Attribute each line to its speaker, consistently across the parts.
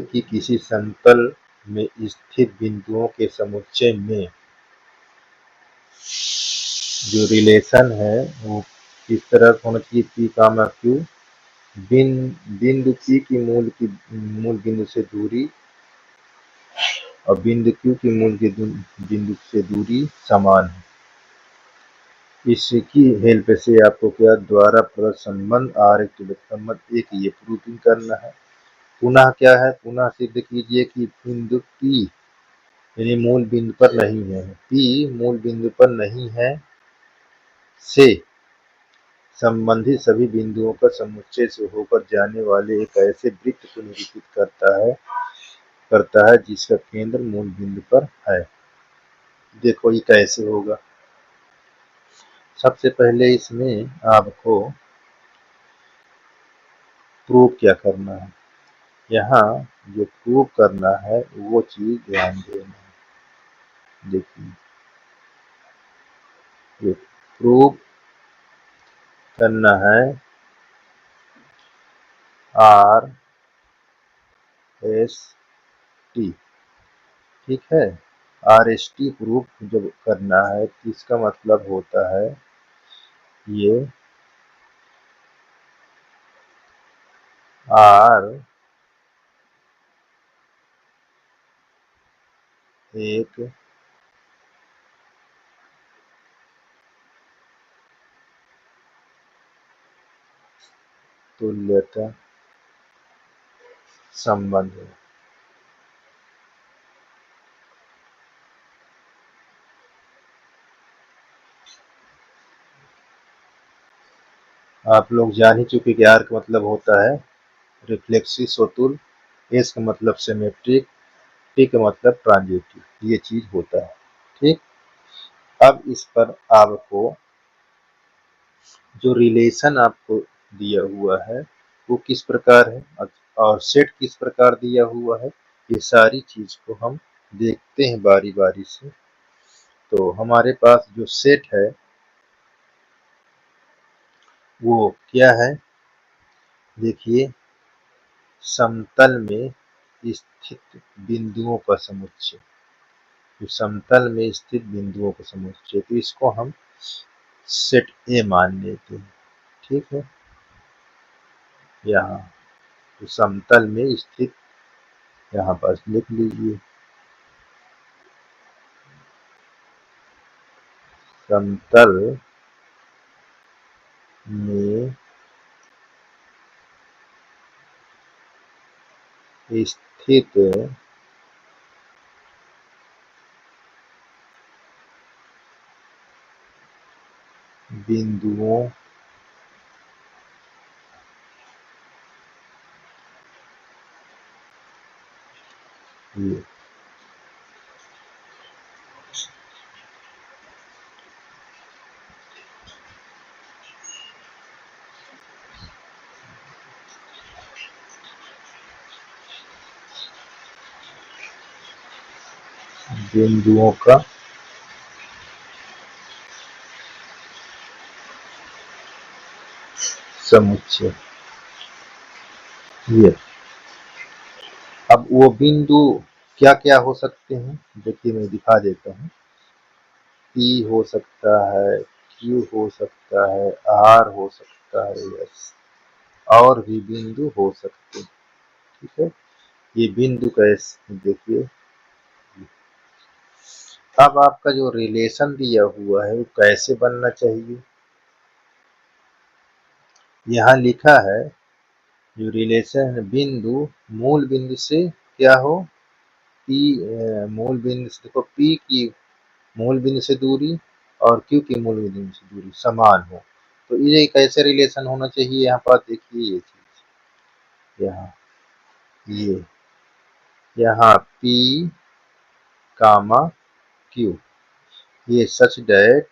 Speaker 1: कि किसी समतल में स्थित बिंदुओं के समुच्चय में जो रिलेशन है वो किस तरह होना चाहिए। पी कामा क्यू बिंदु पी की मूल बिंदु से दूरी और बिंदु क्यू की मूल के बिंदु से दूरी समान है। इसकी हेल्प से आपको क्या द्वारा प्रदत्त संबंध संबंध एक ये प्रूविंग करना है। पुनः क्या है, पुनः सिद्ध कीजिए कि बिंदु P यानी मूल बिंदु पर नहीं है, P मूल बिंदु पर नहीं है से संबंधित सभी बिंदुओं का समुच्चय से होकर जाने वाले एक ऐसे वृत्त को निरूपित करता है जिसका केंद्र मूल बिंदु पर है। देखो ये कैसे होगा। सबसे पहले इसमें आपको प्रूव क्या करना है, यहाँ जो प्रूव करना है वो चीज ध्यान देना है। देखिए ये प्रूव करना है आर एस टी, ठीक है। आर एस टी प्रूफ जब करना है तो इसका मतलब होता है ये आर एक तुल्यता संबंध है। आप लोग जान ही चुके कि आर का मतलब होता है रिफ्लेक्सिव स्वतुल, एस का मतलब सिमेट्रिक, टी का मतलब ट्रांजिटिव, ये चीज होता है, ठीक। अब इस पर आपको जो रिलेशन आपको दिया हुआ है वो किस प्रकार है और सेट किस प्रकार दिया हुआ है, ये सारी चीज को हम देखते हैं बारी बारी से। तो हमारे पास जो सेट है वो क्या है, देखिए समतल में स्थित बिंदुओं का समुच्चय, जो समतल में स्थित बिंदुओं का समुच्चय, तो इसको हम सेट ए मान लेते हैं, ठीक है। यहाँ तो समतल में स्थित यहाँ पास लिख लीजिए, समतल में स्थित बिंदुओं ये बिंदुओं का समुच्चय। ये अब वो बिंदु क्या क्या हो सकते हैं, देखिए मैं दिखा देता हूँ। P हो सकता है, Q हो सकता है, R हो सकता है, S और भी बिंदु हो सकते हैं, ठीक है। ये बिंदु कैसे, देखिए अब आपका जो रिलेशन दिया हुआ है वो कैसे बनना चाहिए। यहाँ लिखा है जो रिलेशन है बिंदु मूल बिंदु से क्या हो, P मूल बिंदु से, देखो P की मूल बिंदु से दूरी और Q की मूल बिंदु से दूरी समान हो, तो ये कैसे रिलेशन होना चाहिए। यहाँ पर देखिए ये चीज, यहाँ ये यहाँ P कामा Q, ये सच डेट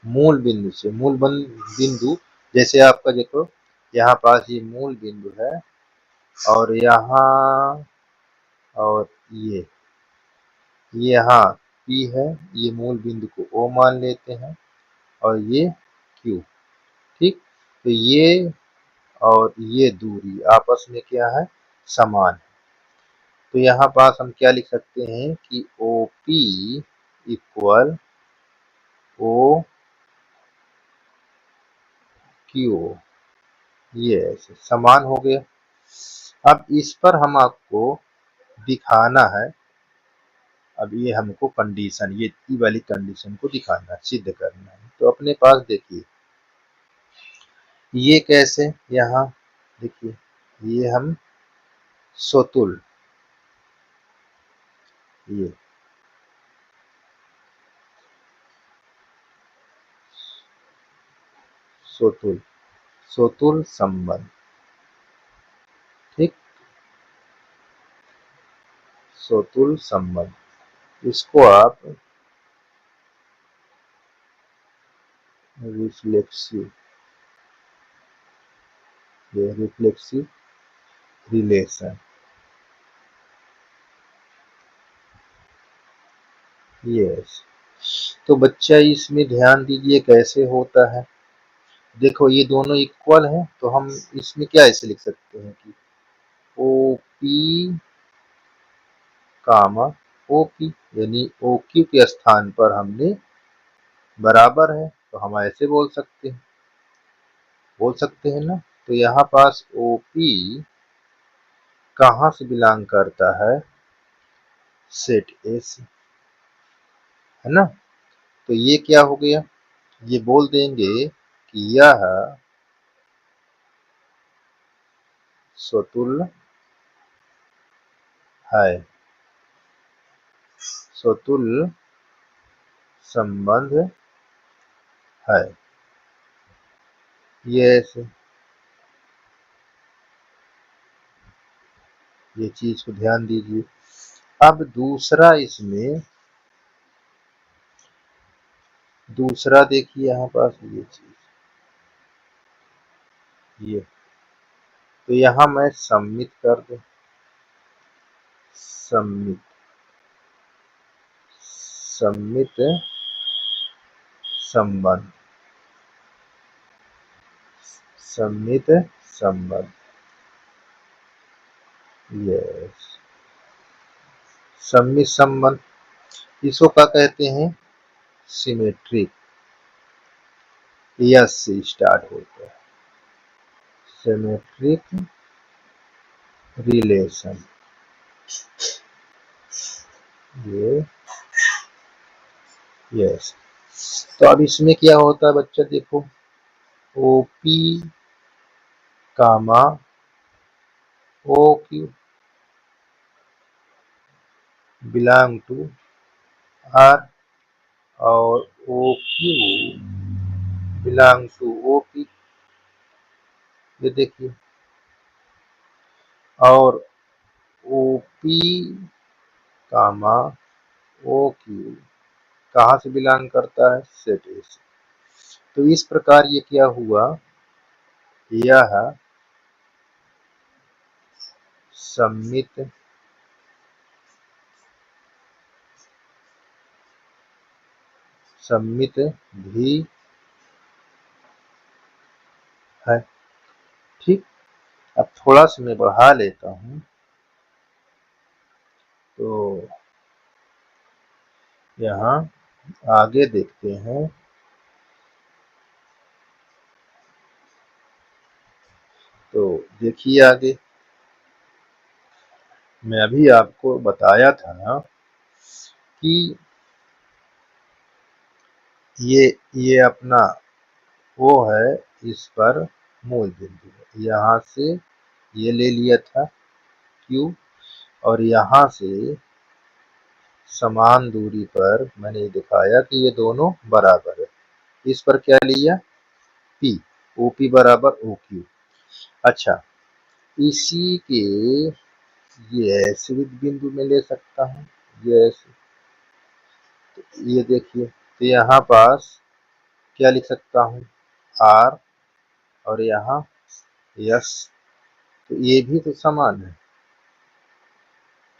Speaker 1: मूल बिंदु से बिंदु, जैसे आपका देखो यहाँ पास ये मूल बिंदु है और यहाँ और ये यहाँ P है, ये मूल बिंदु को O मान लेते हैं और ये Q, ठीक। तो ये और ये दूरी आपस में क्या है, समान है। तो यहाँ पास हम क्या लिख सकते हैं कि OP इक्वल OQ, ये ऐसे समान हो गया। अब इस पर हम आपको दिखाना है, अब ये हमको कंडीशन, ये वाली कंडीशन को दिखाना, सिद्ध करना है। तो अपने पास देखिए ये कैसे, यहाँ देखिए ये हम सोतुल, ये सोतुल, सोतुल संबंध, ठीक, सोतुल संबंध, इसको आप रिफ्लेक्सिव, ये रिफ्लेक्सिव रिलेशन, यस। तो बच्चा इसमें ध्यान दीजिए कैसे होता है। देखो ये दोनों इक्वल हैं, तो हम इसमें क्या ऐसे लिख सकते हैं कि OP कामा OP, यानी OQ के स्थान पर हमने बराबर है, तो हम ऐसे बोल सकते हैं ना। तो यहाँ पास OP कहाँ से बिलोंग करता है, सेट ए से, है ना। तो ये क्या हो गया, ये बोल देंगे कि यह स्वतुल्य है, स्वतुल्य संबंध है, ये ऐसे, ये चीज को ध्यान दीजिए। अब दूसरा, इसमें दूसरा देखिए यहाँ पास ये चीज, ये तो यहाँ मैं सम्मित कर दूं, सम्मित, सम्मित संबंध, सम्मित संबंध, यस, सम्मित संबंध, इसको क्या कहते हैं, सिमेट्रिक, यस से स्टार्ट होता है, सिमेट्रिक रिलेशन, ये यस। तो अब इसमें क्या होता है बच्चा, देखो OP comma OQ belong to R, और OQ बिलोंग टू OP, ये देखिए, और OP कामा OQ कहाँ से बिलोंग करता है, सेट ए से। तो इस प्रकार ये क्या हुआ, यह सम्मित सम्मित भी है, ठीक। अब थोड़ा सा मैं बढ़ा लेता हूँ, तो यहाँ आगे देखते हैं। तो देखिए आगे, मैं अभी आपको बताया था ना कि ये अपना वो है, इस पर मूल बिंदु है, यहाँ से ये ले लिया था Q, और यहाँ से समान दूरी पर मैंने दिखाया कि ये दोनों बराबर है, इस पर क्या लिया P, OP बराबर OQ। अच्छा, इसी के ये ऐसे भी बिंदु में ले सकता हूँ, ये ऐसे, तो ये देखिए, तो यहाँ पास क्या लिख सकता हूँ, R, और यहाँ S, तो ये भी तो समान है,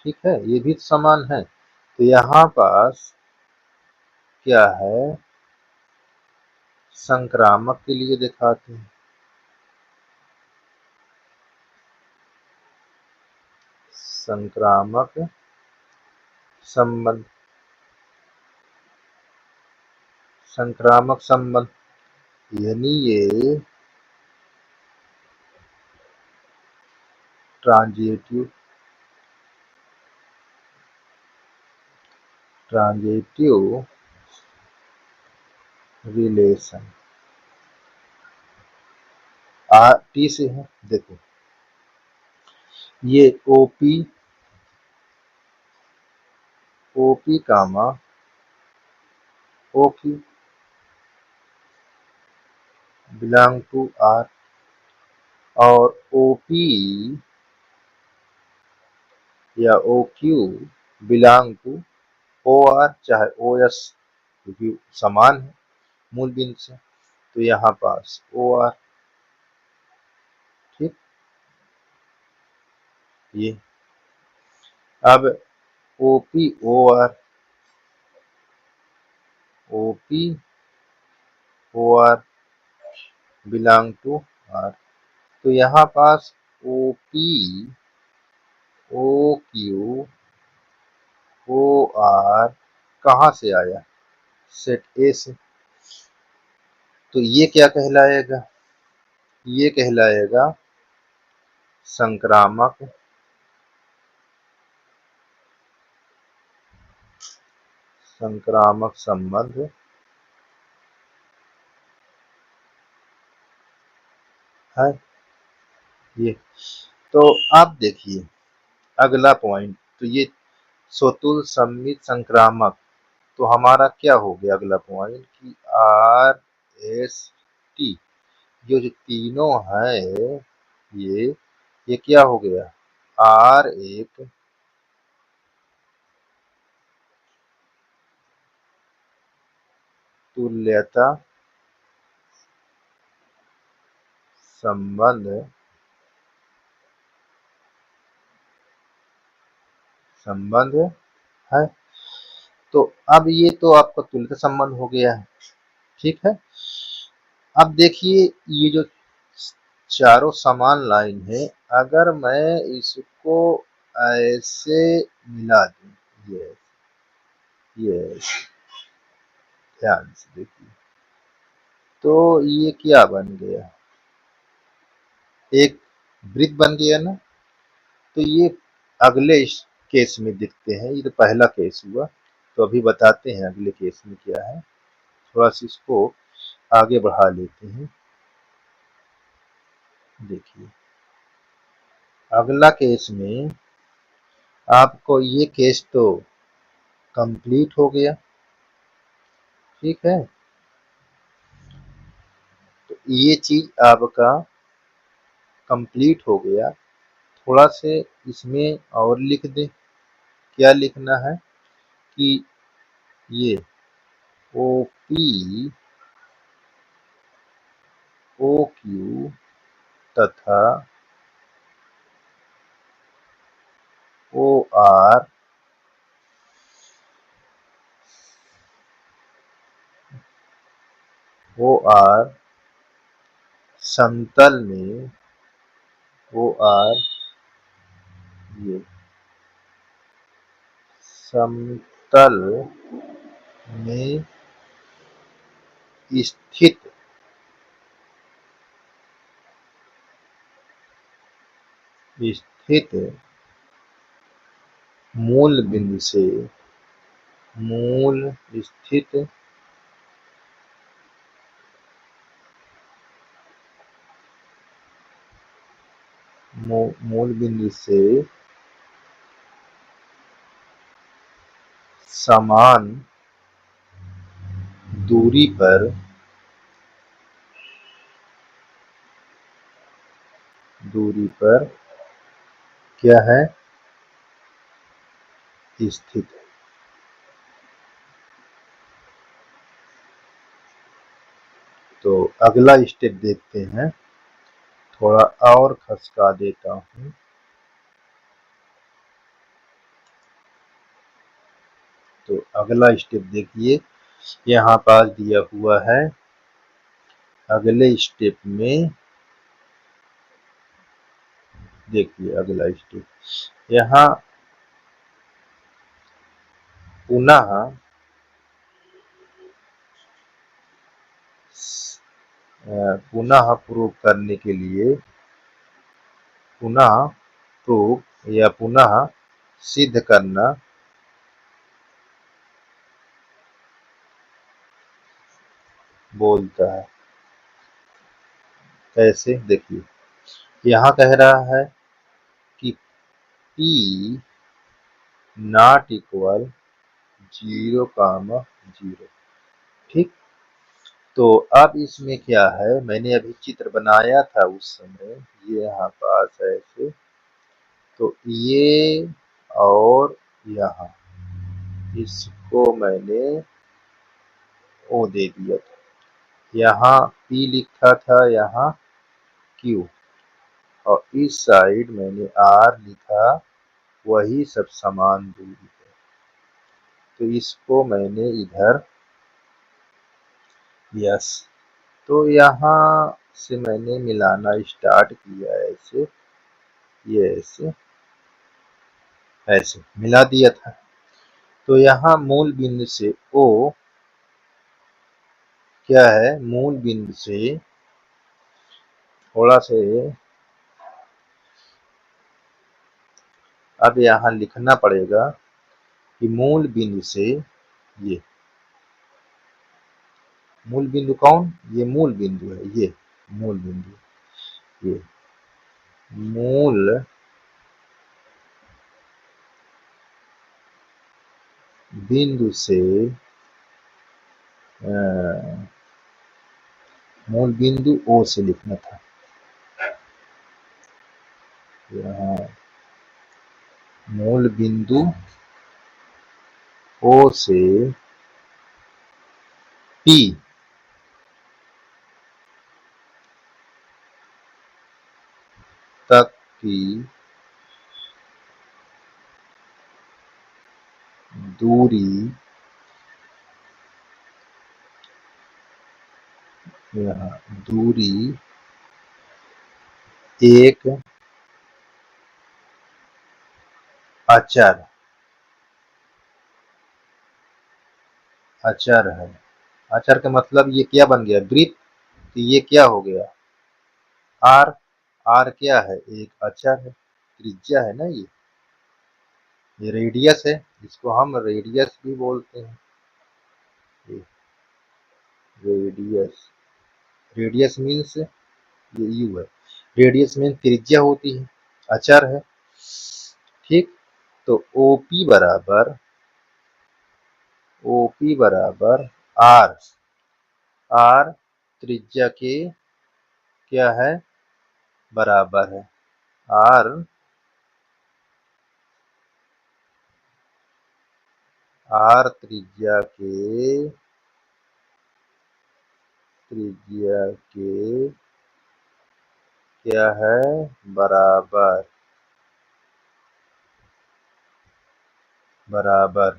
Speaker 1: ठीक है, ये भी तो समान है। तो यहाँ पास क्या है, संक्रामक के लिए दिखाते हैं, संक्रामक संबंध, संक्रामक संबंध यानी ये ट्रांजिटिव रिलेशन टी से है। देखो ये OP comma OQ belong to R, और ओपी या OQ belong to O R चाहे ओ एस, क्योंकि समान है मूल बिंदु से, तो यहाँ पास ओ आर। ठीक, ये अब OP O R belong to R, तो यहाँ पास OP O Q O R कहाँ से आया, सेट ए से, तो ये क्या कहलाएगा, ये कहलाएगा संक्रामक संबंध है ये। तो आप देखिए अगला पॉइंट, तो ये स्वतुल सममित संक्रामक, तो हमारा क्या हो गया अगला पॉइंट कि आर एस टी, जो तीनों है ये क्या हो गया, आर एक तुल्यता संबंध है। तो अब ये तो आपका तुल्यता संबंध हो गया है, ठीक है। अब देखिए ये जो चारों समान लाइन है, अगर मैं इसको ऐसे मिला दूं, ये ध्यान से देखिए, तो ये क्या बन गया, एक वृत्त बन गया ना। तो ये अगले इस केस में दिखते हैं, ये तो पहला केस हुआ, तो अभी बताते हैं अगले केस में क्या है, थोड़ा सा इसको आगे बढ़ा लेते हैं। देखिए अगला केस में आपको ये केस तो कंप्लीट हो गया, ठीक है। तो ये चीज आपका कंप्लीट हो गया, थोड़ा से इसमें और लिख दें, क्या लिखना है कि ये ओ पी ओ क्यू तथा ओ आर समतल में ओ आर ये समतल में स्थित स्थित मूल बिंदु से मूल स्थित मूल बिंदु से समान दूरी पर क्या है, स्थित। तो अगला स्टेप देखते हैं, थोड़ा और खसका देता हूं। तो अगला स्टेप देखिए, यहाँ पास दिया हुआ है, अगले स्टेप में देखिए अगला स्टेप, यहाँ पुनः पुनः प्रूव करने के लिए, पुनः प्रूव या पुनः सिद्ध करना बोलता है। कैसे, देखिए यहाँ कह रहा है कि P नॉट इक्वल 0,0। ठीक, तो अब इसमें क्या है, मैंने अभी चित्र बनाया था उस समय, ये यहाँ पास है ऐसे, तो ये और यहाँ इसको मैंने ओ दे दिया था, यहाँ P लिखा था, यहाँ Q, और इस साइड मैंने R लिखा, वही सब समान दूरी है। तो इसको मैंने इधर यस, तो यहाँ से मैंने मिलाना स्टार्ट किया, ऐसे ये ऐसे ऐसे मिला दिया था। तो यहाँ मूल बिंदु से O क्या है, मूल बिंदु से थोड़ा से, अब यहाँ लिखना पड़ेगा कि मूल बिंदु से ये मूल बिंदु कौन, ये मूल बिंदु है, ये मूल बिंदु, ये मूल बिंदु से मूल बिंदु O से लिखना था, यहाँ मूल बिंदु O से P तक की दूरी, यहाँ दूरी एक अचर अचर है। अचर का मतलब ये क्या बन गया, वृत्त, तो ये क्या हो गया आर, आर क्या है, एक अचर है, त्रिज्या है ना, ये रेडियस है, इसको हम रेडियस भी बोलते हैं, ये रेडियस, रेडियस मीन्स ये यू है, रेडियस मीन्स त्रिज्या होती है, अचर है। ठीक, तो ओपी बराबर, ओपी बराबर आर, आर त्रिज्या के क्या है, बराबर है, आर आर त्रिज्या के क्या है, बराबर, बराबर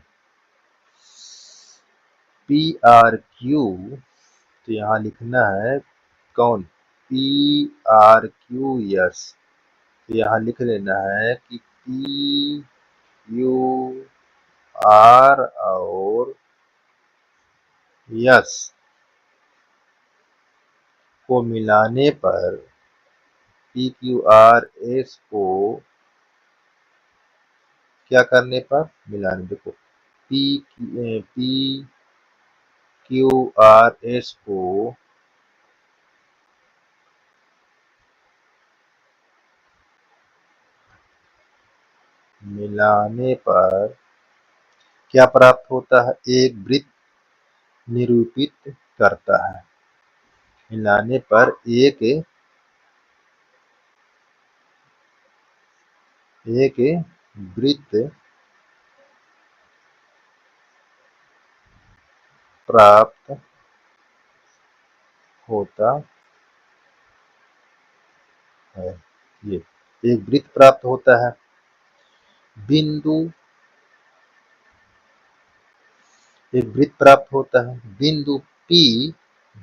Speaker 1: पी आर क्यू, तो यहाँ लिखना है कौन, पी आर क्यू यस, तो यहाँ लिख लेना है कि पी क्यू आर और यस को मिलाने पर, पी क्यू आर एस को क्या करने पर, मिलाने, देखो पी क्यू आर एस को मिलाने पर क्या प्राप्त होता है, एक वृत्त निरूपित करता है, मिलाने पर एक वृत्त प्राप्त होता है, ये एक वृत्त प्राप्त होता है, बिंदु, एक वृत्त प्राप्त होता है, बिंदु P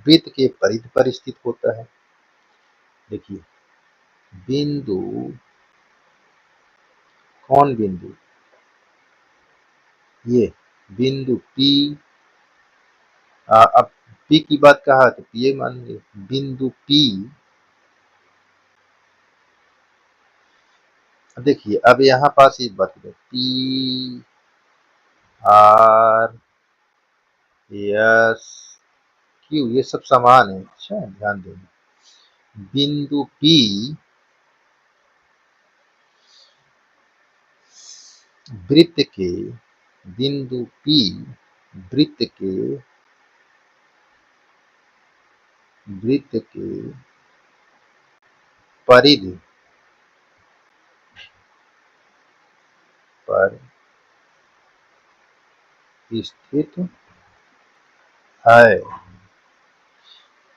Speaker 1: वृत्त के परिधि पर स्थित होता है। देखिए बिंदु कौन बिंदु? ये बिंदु P। अब P की बात कहा तो ये मान लीजिए बिंदु P। देखिए अब यहाँ पास एक बात है, P R S Q ये सब समान है। अच्छा ध्यान देना, बिंदु P वृत्त के बिंदु P वृत्त के परिधि पर स्थित है।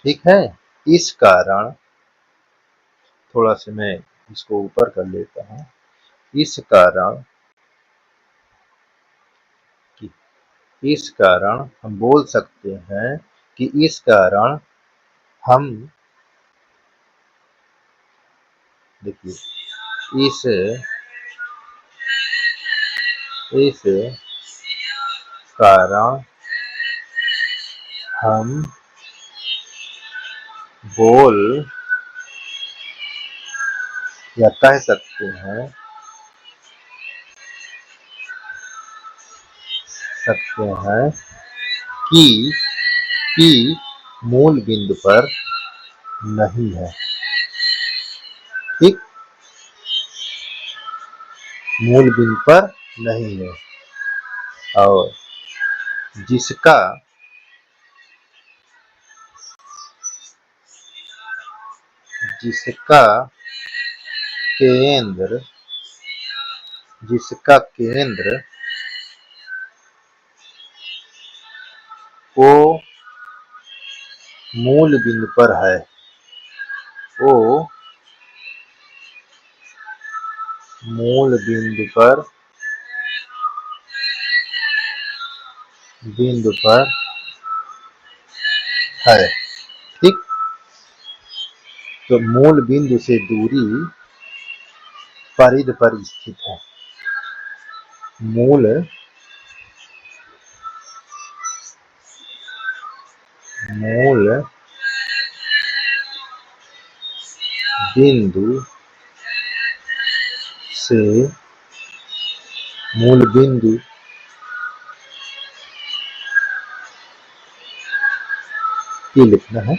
Speaker 1: ठीक है, इस कारण थोड़ा सा मैं इसको ऊपर कर लेता हूँ। इस कारण हम बोल सकते हैं कि इस कारण हम देखिए इस कारण हम बोल या कह सकते हैं कि P मूल बिंदु पर नहीं है। ठीक, मूल बिंदु पर नहीं है और जिसका केंद्र वो मूल बिंदु पर है, वो मूल बिंदु पर है। ठीक, तो मूल बिंदु से दूरी परिधि पर स्थित है। मूल बिंदु से मूल बिंदु ये लिखना है,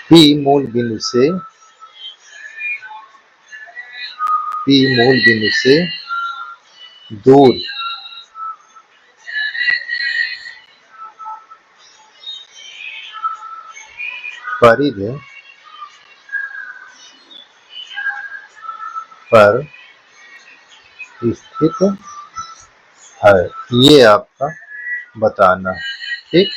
Speaker 1: P मूल बिंदु से दूर परिधि पर स्थित है। ये आपका बताना। ठीक,